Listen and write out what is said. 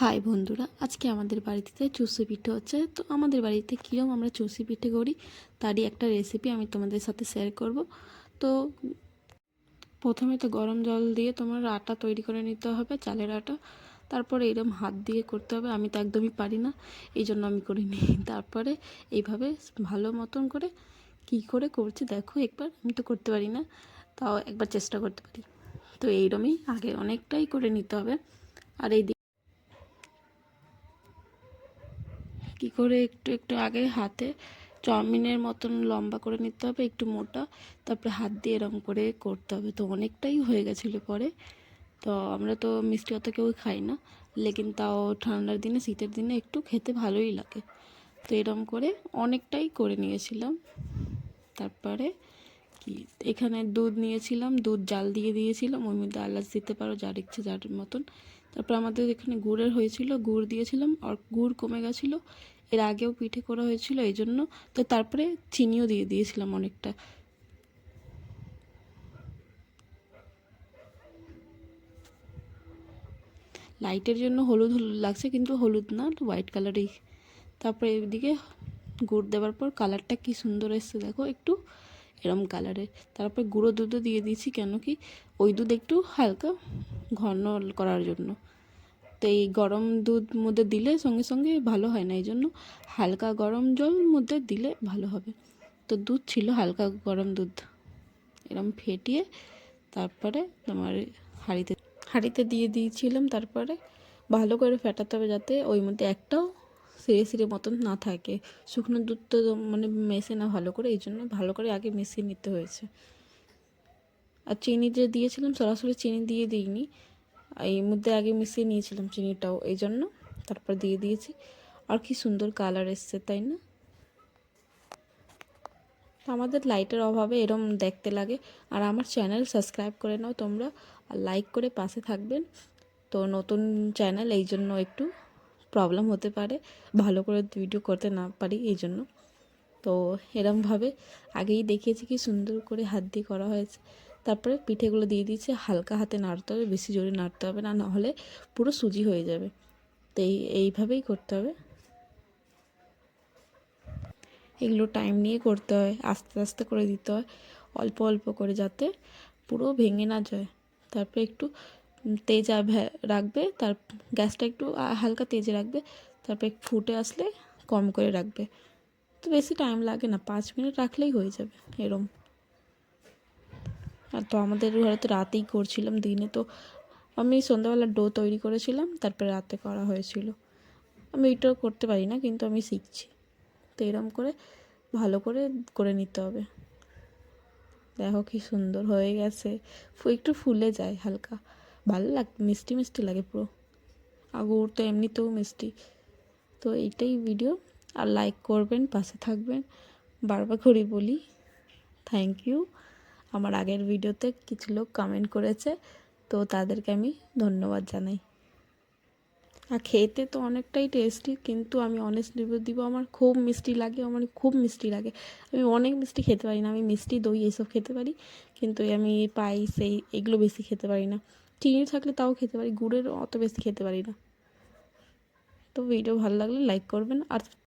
High বন্ধুরা, আজকে আমাদের বাড়িতে চুষি পিঠে হচ্ছে। তো আমাদের বাড়িতে কীরকম আমরা চুষি পিঠে করি তারই একটা রেসিপি আমি তোমাদের সাথে শেয়ার করব। তো প্রথমে তো গরম জল দিয়ে তোমার আটা তৈরি করে নিতে হবে, চালের আটা। তারপরে এরকম হাত দিয়ে করতে হবে, আমি তো একদমই পারি না, এই জন্য আমি করিনি। তারপরে এইভাবে ভালো মতন করে কি করে করছি দেখো একবার, আমি তো করতে পারি না, তাও একবার চেষ্টা করতে পারি। তো এইরকমই আগে অনেকটাই করে নিতে হবে। আর এই কি করে একটু একটু আগে হাতে চাউমিনের মতন লম্বা করে নিতে হবে, একটু মোটা। তারপরে হাত দিয়ে এরম করে করতে হবে। তো অনেকটাই হয়ে গেছিলো পরে। তো আমরা তো মিষ্টি অত কেউ খাই না, লেকিন তাও ঠান্ডার দিনে শীতের দিনে একটু খেতে ভালোই লাগে। তো এরম করে অনেকটাই করে নিয়েছিলাম। তারপরে কি এখানে দুধ নিয়েছিলাম, দুধ জাল দিয়ে দিয়েছিলাম, ওর মধ্যে এলাচ দিতে পারো যার ইচ্ছে যার মতন। তারপর আমাদের এখানে গুড়ের হয়েছিল, গুড় দিয়েছিলাম, আর গুড় কমে গেছিলো, এর আগেও পিঠে করা হয়েছিল এই জন্য। তো তারপরে চিনিও দিয়ে দিয়েছিলাম অনেকটা। লাইটের জন্য হলুদ হলুদ লাগছে, কিন্তু হলুদ না, হোয়াইট কালারই। তারপরে এদিকে গুড় দেওয়ার পর কালারটা কি সুন্দর এসছে দেখো, একটু এরম কালারের। তারপরে গুঁড়ো দুধও দিয়ে দিয়েছি, কেন কি ওই দুধ একটু হালকা ঘন করার জন্য। তো এই গরম দুধ মধ্যে দিলে সঙ্গে সঙ্গে ভালো হয় না, এই জন্য হালকা গরম জল মধ্যে দিলে ভালো হবে। তো দুধ ছিল হালকা গরম দুধ, এরম ফেটিয়ে তারপরে তোমার হাঁড়িতে হাঁড়িতে দিয়ে দিয়েছিলাম। তারপরে ভালো করে ফেটাতে হবে যাতে ওই মধ্যে একটাও সিরে সিরে মতন না থাকে। শুকনো দুধ তো মানে মেশে না ভালো করে, এই জন্য ভালো করে আগে মিশিয়ে নিতে হয়েছে। আর চিনি যে দিয়েছিলাম সরাসরি চিনি দিয়ে দিইনি, এর মধ্যে আগে মিশিয়ে নিয়েছিলাম চিনিটাও, এই জন্য তারপর দিয়ে দিয়েছি। আর কি সুন্দর কালার এসছে, তাই না? আমাদের লাইটের অভাবে এরম দেখতে লাগে। আর আমার চ্যানেল সাবস্ক্রাইব করে নাও তোমরা, আর লাইক করে পাশে থাকবেন। তো নতুন চ্যানেল, এই জন্য একটু প্রবলেম হতে পারে, ভালো করে ভিডিও করতে না পারি এই জন্য। তো এরমভাবে আগেই দেখিয়েছি কি সুন্দর করে হাত দিয়ে করা হয়েছে। তারপরে পিঠেগুলো দিয়ে দিয়েছি, হালকা হাতে নাড়তে হবে, বেশি জোরে নাড়তে হবে না, নাহলে পুরো সুজি হয়ে যাবে। তো এইভাবেই করতে হবে। এগুলো টাইম নিয়ে করতে হয়, আস্তে আস্তে করে দিতে হয়, অল্প অল্প করে, যাতে পুরো ভেঙে না যায়। তারপরে একটু তেজ রাখবে, তার গ্যাসটা একটু হালকা তেজে রাখবে। তারপরে ফুটে আসলে কম করে রাখবে। তো বেশি টাইম লাগে না, 5 মিনিট রাখলেই হয়ে যাবে এরম। আর তো আমাদের ঘরে তো রাতেই করছিলাম, দিনে তো আমি সন্ধ্যাবেলা ডো তৈরি করেছিলাম, তারপরে রাতে করা হয়েছিল। আমি এটাও করতে পারি না, কিন্তু আমি শিখছি। তো এরম করে ভালো করে করে নিতে হবে। দেখো কি সুন্দর হয়ে গেছে, একটু ফুলে যায় হালকা, ভালো লাগে, মিষ্টি মিষ্টি লাগে পুরো। আর গুড় তো এমনিতেও মিষ্টি। তো এইটাই ভিডিও। আর লাইক করবেন, পাশে থাকবেন, বারবার করে বলি থ্যাংক ইউ। আমার আগের ভিডিওতে কিছু লোক কমেন্ট করেছে, তো তাদেরকে আমি ধন্যবাদ জানাই। আর খেতে তো অনেকটাই টেস্টি, কিন্তু আমি অনেস্ট রিভিউ দিব, আমার খুব মিষ্টি লাগে, আমার খুব মিষ্টি লাগে। আমি অনেক মিষ্টি খেতে পারি না, আমি মিষ্টি দই এইসব খেতে পারি, কিন্তু আমি পায়েস এগুলো বেশি খেতে পারি না। চিনি থাকলে তাও খেতে পারি, গুড়ের অত বেশি খেতে পারি না। তো ভিডিও ভালো লাগলে লাইক করবেন। আর